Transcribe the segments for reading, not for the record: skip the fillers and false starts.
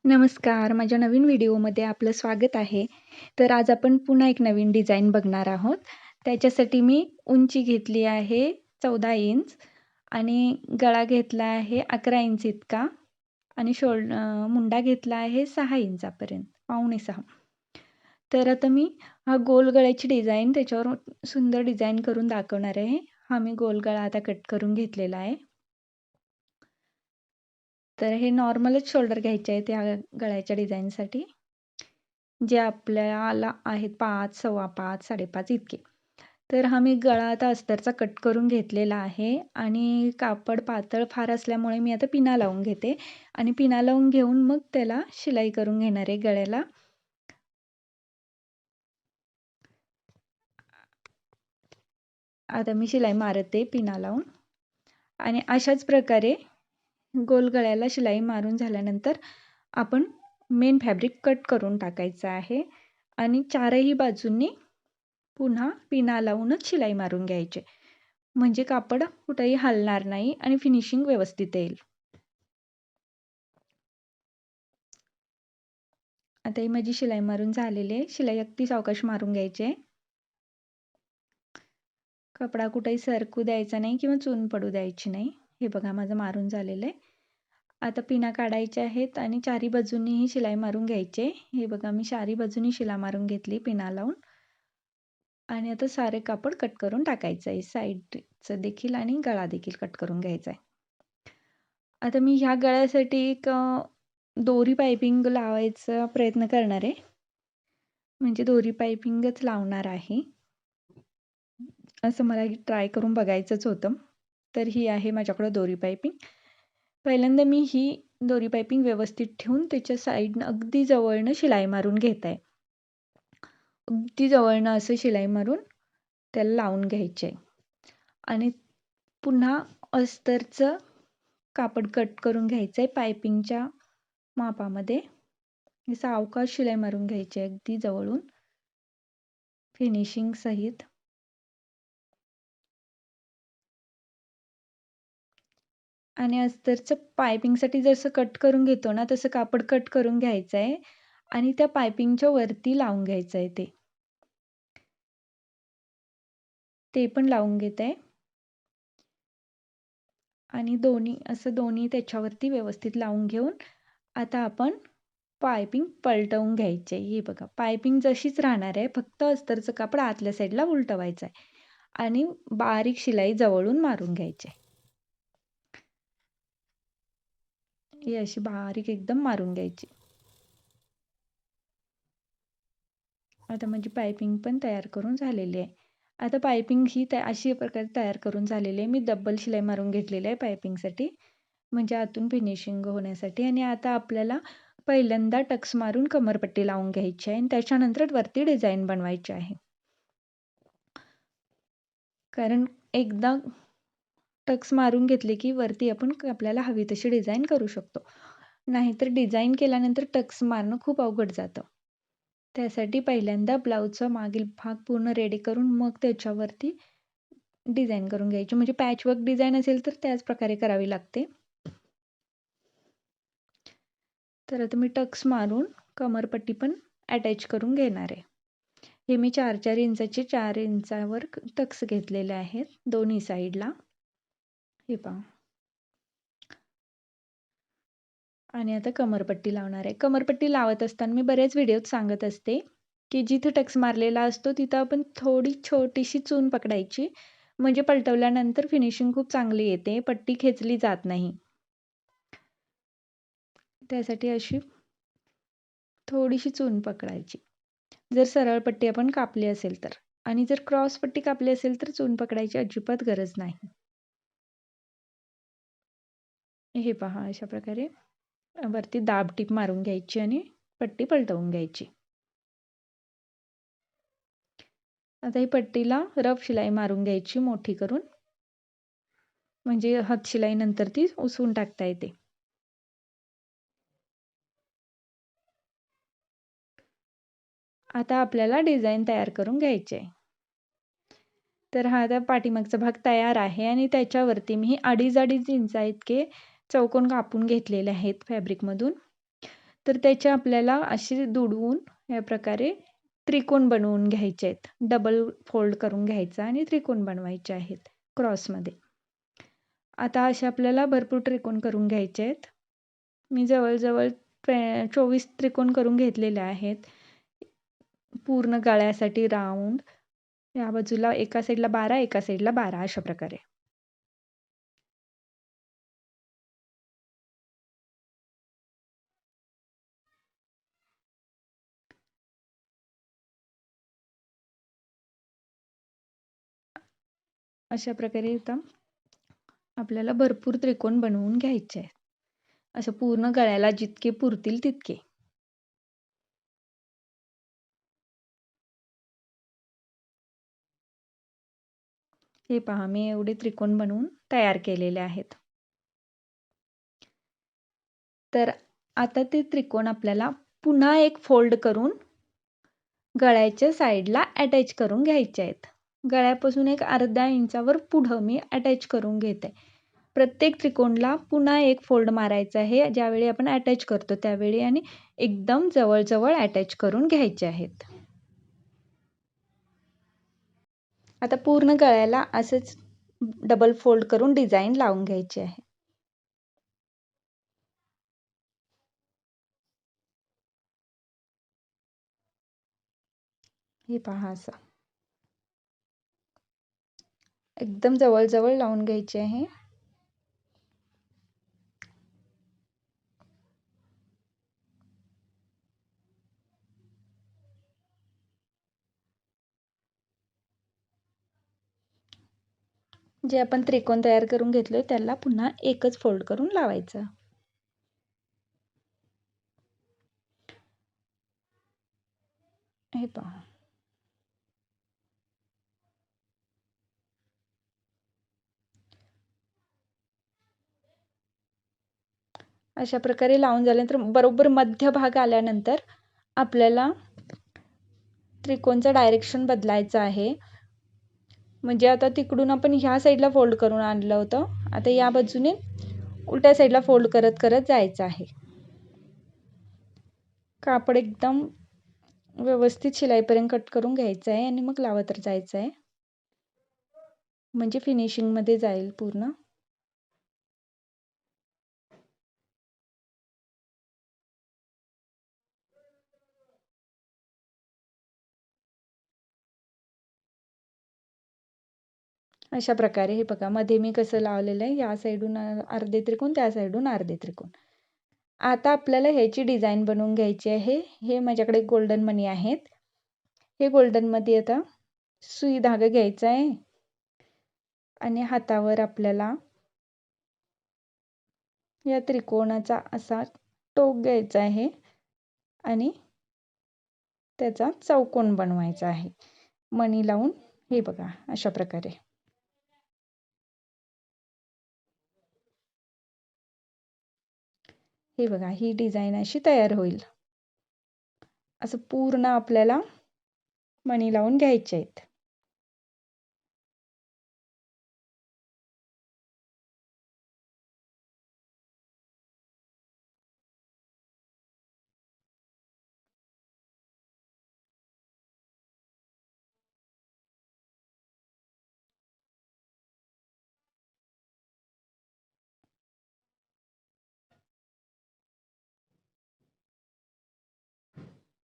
नमस्कार, माझ्या नवीन व्हिडिओमध्ये आपलं स्वागत आहे. तर आज आपण पुन्हा एक नवीन डिझाइन बघणार आहोत. त्याच्यासाठी मी उंची घेतली आहे 14 इंच आणि गळा घेतला आहे 11 इंच इतका आणि मुंडा घेतला आहे 6 इंचापर्यंत, पावणे 6. तर आता मी हा गोल गळ्याची डिझाइन त्याच्यावर सुंदर डिझाइन करून दाखवणार आहे. हा मी गोल गळा आता कट करून घेतलेला आहे. तर हे नॉर्मलच शोल्डर घ्यायचे आहेत या गळ्याच्या डिझाईनसाठी. जे आपल्याला आहेत 5, 5.25, 5.5 इतके. तर हा मी गळा आता अस्तरचा कट करून घेतलेला आहे आणि कापड पातळ फार असल्यामुळे मी आता पिना लावून घेते आणि पिना लावून घेऊन मग त्याला शिलाई करून घेणार आहे गळ्याला. आता मी शिलाई मारते पिना लावून आणि अशाच प्रकारे गोल गळ्याला शिलाई मारून झाल्यानंतर आपण मेन फॅब्रिक कट करून टाकायचं आहे आणि चारही बाजूंनी पुन्हा पिना लावूनच शिलाई मारून घ्यायचे. म्हणजे कापड कुठेही हलणार नाही आणि फिनिशिंग व्यवस्थित येईल. आता ही माझी शिलाई मारून झालेली आहे. शिलाई अगदी सावकाश मारून घ्यायची आहे. कपडा कुठेही सरकू द्यायचा नाही किंवा चून पडू द्यायची नाही. हे बघा माझं मारून झालेलं आहे. आता पिना काढायच्या आहेत आणि चारी बाजूंनीही शिलाई मारून घ्यायची आहे. हे बघा मी चारी बाजूनी शिलाई मारून घेतली पिना लावून आणि आता सारे कापड कट करून टाकायचं आहे. साईडचं देखील आणि गळा देखील कट करून घ्यायचा आहे. आता मी ह्या गळ्यासाठी एक दोरी पायपिंग लावायचा प्रयत्न करणार आहे. म्हणजे दोरी पायपिंगच लावणार आहे. असं मला ट्राय करून बघायचंच होतं. तर ही आहे माझ्याकडं दोरी पायपिंग. पहिल्यांदा मी ही दोरी पायपिंग व्यवस्थित ठेवून त्याच्या साईडनं अगदी जवळनं शिलाई मारून घेत आहे. अगदी जवळनं असं शिलाई मारून त्याला लावून घ्यायचे आणि पुन्हा अस्तरचं कापड कट करून घ्यायचं आहे पायपिंगच्या मापामध्ये. सावकाश शिलाई मारून घ्यायची आहे अगदी जवळून फिनिशिंग सहित. आणि अस्तरचं पायपिंगसाठी जसं कट करून घेतो ना तसं कापड कट करून घ्यायचं आहे आणि त्या पायपिंगच्या वरती लावून घ्यायचं आहे ते पण लावून घेत आहे आणि दोन्ही त्याच्यावरती व्यवस्थित लावून घेऊन आता आपण पायपिंग पलटवून घ्यायची आहे. हे बघा पायपिंग जशीच राहणार आहे, फक्त अस्तरचं कापड आतल्या साईडला उलटवायचं आहे आणि बारीक शिलाई जवळून मारून घ्यायची आहे. ही अशी बारीक एकदम मारून घ्यायची. आता माझी पायपिंग पण तयार करून झालेली आहे. आता पायपिंग ही अशी प्रकारे तयार करून झालेली आहे. मी डबल शिलाई मारून घेतलेली आहे पायपिंगसाठी, म्हणजे आतून फिनिशिंग होण्यासाठी. आणि आता आपल्याला पहिल्यांदा टक्स मारून कमरपट्टी लावून घ्यायची आहे आणि त्याच्यानंतर वरती डिझाईन बनवायची आहे. कारण एकदा टक्स मारून घेतले की वरती आपण आपल्याला हवी तशी डिझाईन करू शकतो. नाहीतर डिझाईन केल्यानंतर टक्स मारणं खूप अवघड जातं. त्यासाठी पहिल्यांदा ब्लाऊजचा मागील भाग पूर्ण रेडी करून मग त्याच्यावरती डिझाईन करून घ्यायची. म्हणजे पॅचवर्क डिझाईन असेल तर त्याच प्रकारे करावी लागते. तर आता मी टक्स मारून कमरपट्टी पण अटॅच करून घेणार आहे. हे मी 4-4 इंचाचे 4 इंचावर टक्स घेतलेले आहेत दोन्ही साईडला. हे पहा. आणि आता कमरपट्टी लावणार आहे. कमरपट्टी लावत असताना मी बऱ्याच व्हिडिओत सांगत असते की जिथे टक्स मारलेला असतो तिथं आपण थोडी छोटीशी चून पकडायची, म्हणजे पलटवल्यानंतर फिनिशिंग खूप चांगली येते, पट्टी खेचली जात नाही. त्यासाठी अशी थोडीशी चून पकडायची जर सरळ पट्टी आपण कापली असेल तर. आणि जर क्रॉस पट्टी कापली असेल तर चून पकडायची अजिबात गरज नाही. हे पहा अशा प्रकारे वरती दाब टीप मारून घ्यायची आणि पट्टी पलटवून घ्यायची. आता ही पट्टीला रफ शिलाई मारून घ्यायची मोठी करून, म्हणजे हात शिलाई नंतर ती उसवून टाकता येते. आता आपल्याला डिझाईन तयार करून घ्यायची आहे. तर हा आता पाठीमागचा भाग तयार आहे आणि त्याच्यावरती मी 2.5 इंचा इतके चौकोन कापून घेतलेले आहेत फॅब्रिकमधून. तर त्याच्या आपल्याला असे दुडवून या प्रकारे त्रिकोण बनवून घ्यायचे आहेत. डबल फोल्ड करून घ्यायचा आणि त्रिकोण बनवायचे आहेत क्रॉसमध्ये. आता असे आपल्याला भरपूर त्रिकोण करून घ्यायचे आहेत. मी जवळजवळ 24 त्रिकोण करून घेतलेले आहेत. पूर्ण गळ्यासाठी राऊंड. या बाजूला एका साईडला 12, एका साईडला 12 अशा प्रकारे. अशा प्रकारे आता आपल्याला भरपूर त्रिकोण बनवून घ्यायचे आहेत. असं पूर्ण गळ्याला जितके पुरतील तितके. हे पहा, मी एवढे त्रिकोण बनवून तयार केलेले आहेत. तर आता ते त्रिकोण आपल्याला पुन्हा एक फोल्ड करून गळ्याच्या साईडला अटॅच करून घ्यायचे आहेत. गळ्यापासून एक अर्ध्या इंचावर पुढं मी अटॅच करून घेते. प्रत्येक त्रिकोणला पुन्हा एक फोल्ड मारायचा आहे ज्यावेळी आपण अटॅच करतो त्यावेळी, आणि एकदम जवळ अटॅच करून घ्यायचे आहेत. आता पूर्ण गळ्याला असंच डबल फोल्ड करून डिझाईन लावून घ्यायची आहे. हे पहा, असं एकदम जवळ लावून घ्यायचे आहे. जे आपण त्रिकोण तयार करून घेतलोय त्याला पुन्हा एकच फोल्ड करून लावायचं. हे पहा, अशा प्रकारे लावून झाल्यानंतर बरोबर मध्य भाग आल्यानंतर आपल्याला त्रिकोणचं डायरेक्शन बदलायचं आहे. म्हणजे आता तिकडून आपण ह्या साईडला फोल्ड करून आणलं होतं, आता या बाजूने उलट्या साईडला फोल्ड करत जायचं आहे. कापड एकदम व्यवस्थित शिलाईपर्यंत कट करून घ्यायचं आहे आणि मग लावत जायचं आहे, म्हणजे फिनिशिंगमध्ये जाईल पूर्ण. अशा प्रकारे हे बघा, मध्ये मी कसं लावलेलं आहे, या साईडून अर्धे त्रिकोण, त्या साईडून अर्धे त्रिकोण. आता आपल्याला ह्याची डिझाईन बनवून घ्यायची आहे. हे माझ्याकडे गोल्डन मणी आहेत. हे गोल्डन मध्ये आता सुई धागा घ्यायचा आहे आणि हातावर आपल्याला या त्रिकोणाचा असा टोक घ्यायचा आहे आणि त्याचा चौकोन बनवायचा आहे मणी लावून. हे बघा, अशा प्रकारे. हे बघा, ही डिझाईन अशी तयार होईल. असं पूर्ण आपल्याला मणी लावून घ्यायचे आहेत.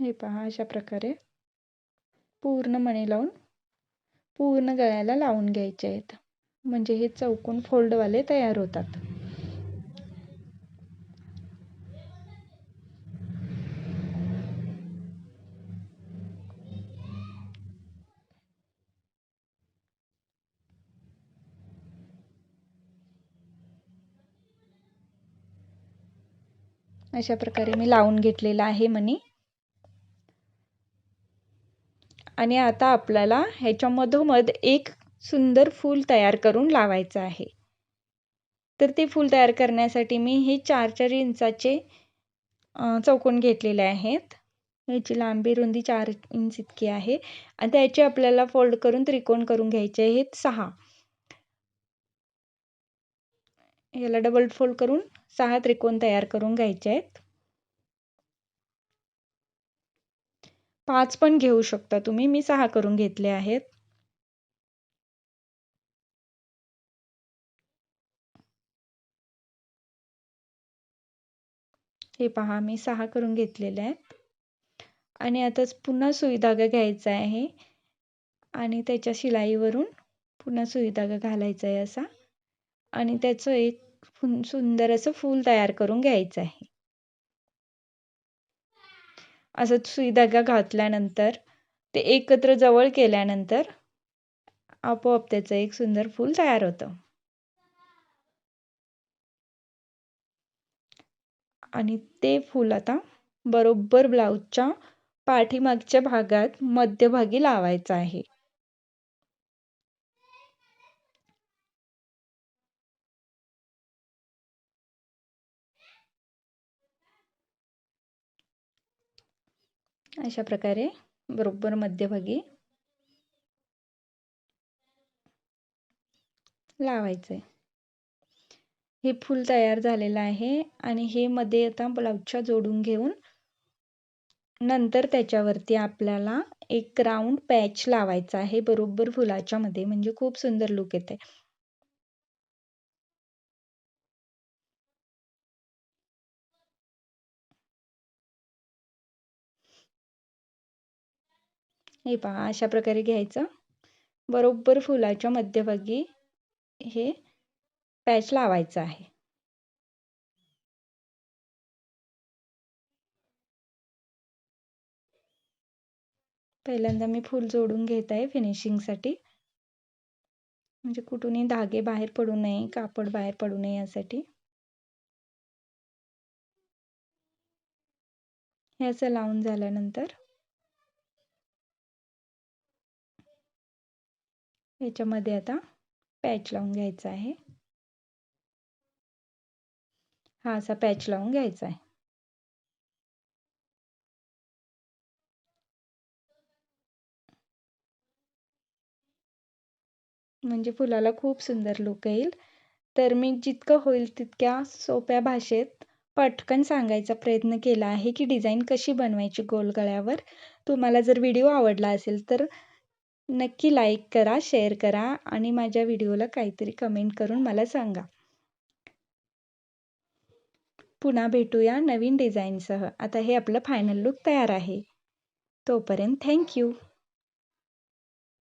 हे पहा, अशा प्रकारे पूर्ण मणी लावून पूर्ण गळ्याला लावून घ्यायचे आहेत, म्हणजे हे चौकोन फोल्डवाले तयार होतात. अशा प्रकारे मी लावून घेतलेला आहे मणी. आणि आता आपल्याला ह्याच्या मधोमध एक सुंदर फूल तयार करून लावायचं आहे. तर ते फूल तयार करण्यासाठी मी हे 4-4 इंचाचे चौकोन घेतलेले आहेत. याची लांबी रुंदी 4 इंच इतकी आहे आणि त्याचे आपल्याला फोल्ड करून त्रिकोण करून घ्यायचे आहेत 6. याला डबल फोल्ड करून 6 त्रिकोण तयार करून घ्यायचे आहेत. 5 पण घेऊ शकता तुम्ही. मी 6 करून घेतले आहेत. हे पहा मी 6 करून घेतलेले आहेत. आणि आता पुन्हा सुई धागा घ्यायचा आहे आणि त्याच्या शिलाईवरून पुन्हा सुई धागा घालायचा आहे असा आणि त्याचं एक सुंदर असं फूल तयार करून घ्यायचं आहे. असं सुई धागा घातल्यानंतर ते एकत्र जवळ केल्यानंतर आपोआप त्याचं एक सुंदर फूल तयार होतं. आणि ते फूल आता बरोबर ब्लाऊजच्या पाठीमागच्या भागात मध्यभागी लावायचं आहे. अशा प्रकारे बरोबर मध्यभागी लावायचं आहे. हे फूल तयार झालेलं आहे आणि हे मध्ये आता ब्लाऊजच्या जोडून घेऊन नंतर त्याच्यावरती आपल्याला एक राऊंड पॅच लावायचा आहे बरोबर फुलाच्या मध्ये, म्हणजे खूप सुंदर लुक येते. हे पहा अशा प्रकारे घ्यायचं, बरोबर फुलाच्या मध्यभागी हे पॅच लावायचं आहे. पहिल्यांदा मी फूल जोडून घेत आहे फिनिशिंगसाठी, म्हणजे कुठूनही धागे बाहेर पडू नये, कापड बाहेर पडू नये यासाठी. हे असं लावून झाल्यानंतर याच्यामध्ये आता पॅच लावून घ्यायचा आहे. हा असा पॅच लावून घ्यायचा आहे. म्हणजे फुलाला खूप सुंदर लुक येईल. तर मी जितकं होईल तितक्या सोप्या भाषेत पटकन सांगायचा प्रयत्न केला आहे की डिझाईन कशी बनवायची गोल गळ्यावर. तुम्हाला जर व्हिडिओ आवडला असेल तर नक्की लाईक करा, शेअर करा आणि माझ्या व्हिडिओला काहीतरी कमेंट करून मला सांगा. पुन्हा भेटूया नवीन डिझाईनसह. आता हे आपलं फायनल लुक तयार आहे. तोपर्यंत थँक यू.